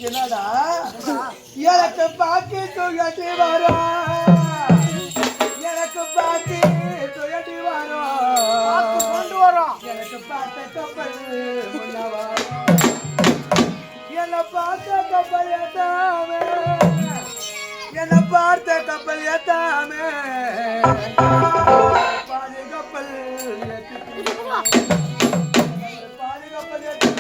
என்னடா எனக்கு பாக்கி தூக்கி வரும், எனக்கு பாக்கி தூக்கி வரும், கொண்டு வரும். எனக்கு பார்த்த கப்பல் முன்ன வரும், என்ன பார்த்த கப்பல் ஏத்தாமே, என்ன பார்த்த கப்பல் ஏத்தாமே, பாதி கப்பல் பாதி கப்பல் ஏத்த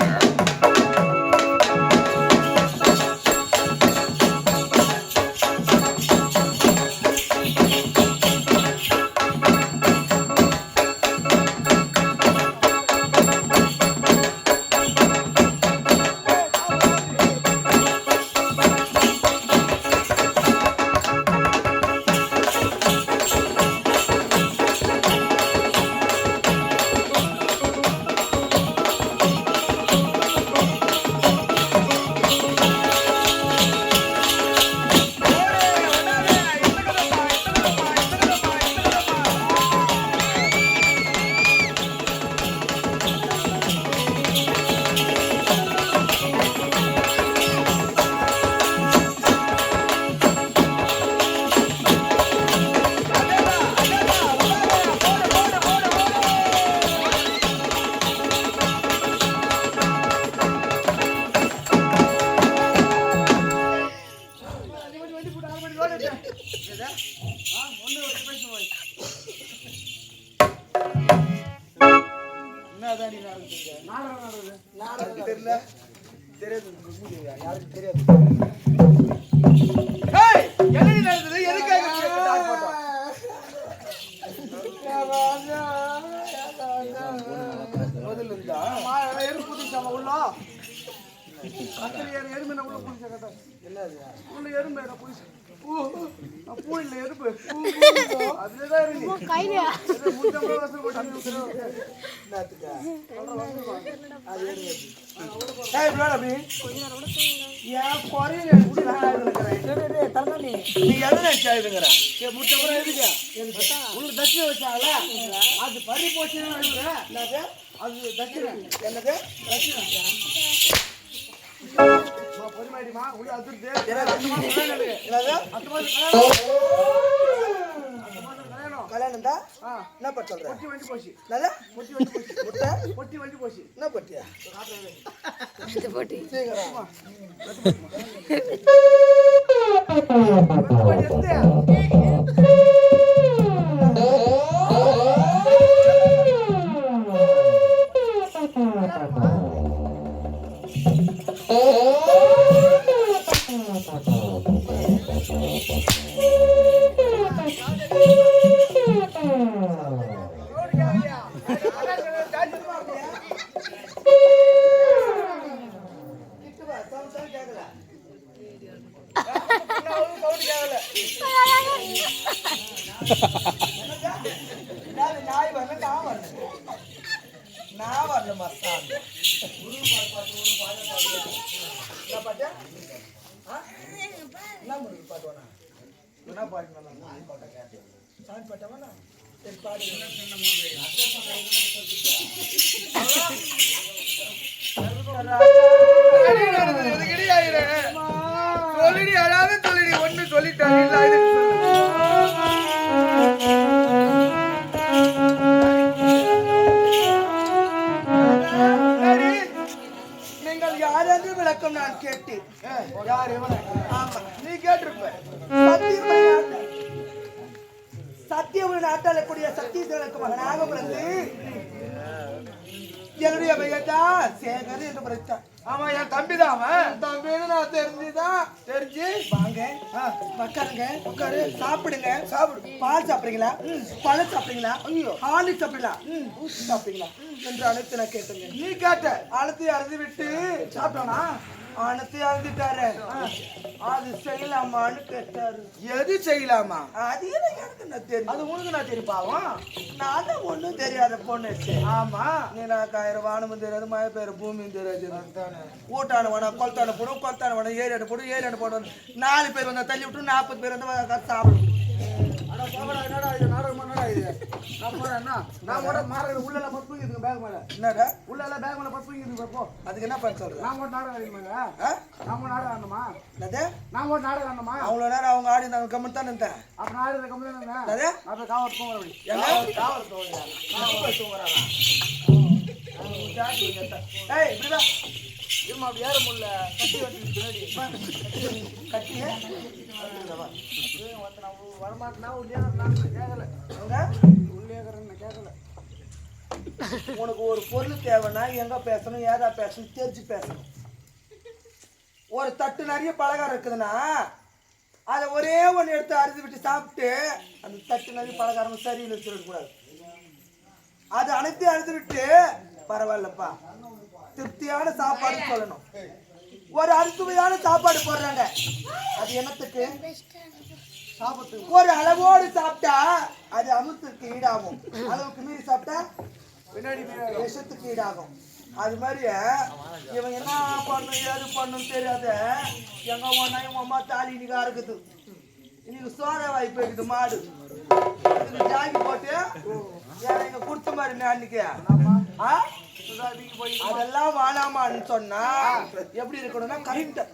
தட்சிணை வச்சாங்களா அது பறி போச்சுன்னு அது தட்சிணை என்னது பொறுமாடிமா உள்ள அதிர்ந்து கல்யாணம் தான் என்ன பட்டு சொல்ற பொட்டி வண்டி போச்சு நல்லா பொட்டி வண்டி போச்சு முட்டை பொட்டி வண்டி போச்சு என்ன பொட்டியா பொட்டி சீக்கிரம் நான் வரல மஸ்தான் என்ன முடிவு பாட்டுவானா என்ன பாட்டு சாமி பாட்டவானா சரி பாடு சொல்லிடி அதாவது சொல்லிடி ஒண்ணு சொல்லிட்டாங்க விளக்கம் நான் கேட்டேன். ஆமா நீ கேட்டிருப்ப. சத்தியவன் நாட்டாள கூடிய சத்தீஸ்வரனுக்கு மகனாக பிறந்து என்னுடைய பெயர் தான் சேகர் என்று பிறந்தான். ஆமா என் தம்பி தான் அவன். தம்பின்னு நான் தெரிஞ்சுதான் தெரிஞ்சு வாங்க உட்காருங்க உட்காரு சாப்பிடுங்க சாப்பிடு பால் சாப்பிடுறீங்களா பழம் சாப்பிடுறீங்களா ஹார்லிக்ஸ் சாப்பிடுங்களா சாப்பிடுங்களா என்று அனைத்து நான் கேட்டுங்க. நீ கேட்ட அழுத்தி அறுதி விட்டு சாப்பிட்டானா அனைத்து அறுதிட்டாரு அது செய்யலாமான்னு கேட்டாரு. எது செய்யலாமா அது எனக்கு நான் தெரியும். அது உனக்கு நான் தெரிப்பாவும் நான் தான் ஒன்றும் தெரியாத பொண்ணு. ஆமா நீ நான் 1000 வானமும் தெரியாது மழை பெய்யுற பூமியும் தெரியாது. ஊட்டான வேணா கொளத்தான போடும் கொளத்தான வேணா ஏரியாடு போடும் ஏரியாடு போடும் 4 பேர் வந்தா தள்ளி விட்டு 40 பேர் வந்து சாப்பிடும். என்னடா இது நாடகம் என்னடா இது நான் போறேன்னா நான் போற மாற உள்ள எல்லாம் பத்து தூங்கிடுங்க பேக் மேல என்னடா உள்ள எல்லாம் பேக் மேல பத்து தூங்கிடுங்க போ அதுக்கு என்ன பண்ண சொல்ற நான் ஒரு நாடகம் ஆடுறீங்க நான் ஒரு நாடகம் ஆடணுமா என்னது நான் ஒரு நாடகம் ஆடணுமா அவ்வளோ நேரம் அவங்க ஆடி நான் கம்மன் தான் இருந்தேன் அப்ப நான் ஆடுற கம்பெனி என்னது அப்ப காவல் போங்க அப்படி என்ன காவல் போங்க ஏய் இப்படிடா இருமா அப்படி ஏற முடியல கட்டி வச்சு பின்னாடி கட்டியே வரமாட்டேனா உள்ளே நான் கேட்கல உள்ளே நான் கேட்கல உனக்கு ஒரு பொருள் தேவைன்னா எங்க பேசணும் ஏதா பேசணும் தெரிஞ்சு பேசணும் ஒரு தட்டு நிறைய பலகாரம் இருக்குதுன்னா அதை ஒரே ஒன்று எடுத்து அறுத்து விட்டு சாப்பிட்டு அந்த தட்டு நிறைய பலகாரம் சரியில்லை சொல்லக்கூடாது அது அனைத்தையும் அறுத்து விட்டு பரவாயில்லப்பா திருப்தியான சாப்பாடு சொல்லணும் ஒரு அறுசுவையான சாப்பாடு போடுறாங்க அது என்னத்துக்கு சாப்பிட்டு ஒரு அளவோடு சாப்பிட்டா அது அமுத்துக்கு ஈடாகும் அளவுக்கு மீறி சாப்பிட்டா பின்னாடி விஷத்துக்கு ஈடாகும் அது மாதிரி இவன் என்ன பண்ணும் ஏது பண்ணும் தெரியாத எங்க ஒன்னா இவன் அம்மா தாலி இன்னைக்கு அறுக்குது இன்னைக்கு சோழ வாய்ப்பு இருக்குது மாடு இதுக்கு ஜாக்கி போட்டு இங்க கொடுத்த மாதிரி நான் அன்னைக்கு அதெல்லாம் வாழாமான்னு சொன்னா எப்படி இருக்கணும்னா கரெக்டா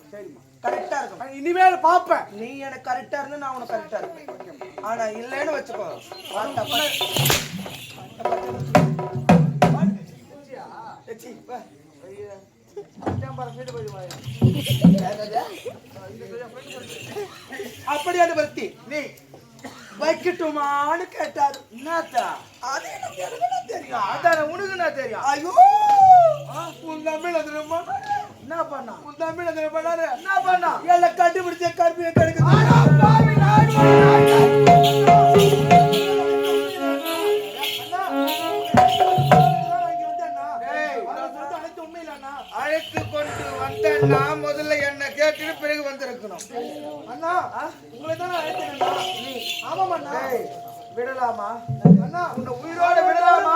கரெக்டா இருக்கும் இனிமேல் பாப்பேன் நீ எனக்கு கரெக்டா இருந்தா நான் உனக்கு கரெக்டா இருப்பேன் ஆனா இல்லைன்னு வச்சுக்கோ அப்படியான பக்தி நீ வைக்கட்டுமான்னு கேட்டாரு என்னத்தா அது எனக்கு தெரியும் அதான உனக்கு என்ன தெரியும் ஐயோ உன் தமிழ் அது ரொம்ப என்ன பண்ணா உன் தமிழ் அது பண்ணாரு என்ன பண்ணா எல்லாம் கண்டுபிடிச்ச கருப்பியை கிடைக்குது அழைத்து கொண்டு வந்தா முதல்ல என்ன கேட்டு பிறகு வந்திருக்கணும் அண்ணா உங்களை தானே அழைத்தேன்னா ஆமாம் அண்ணா விடலாமா அண்ணா உன்னை உயிரோட விடலாமா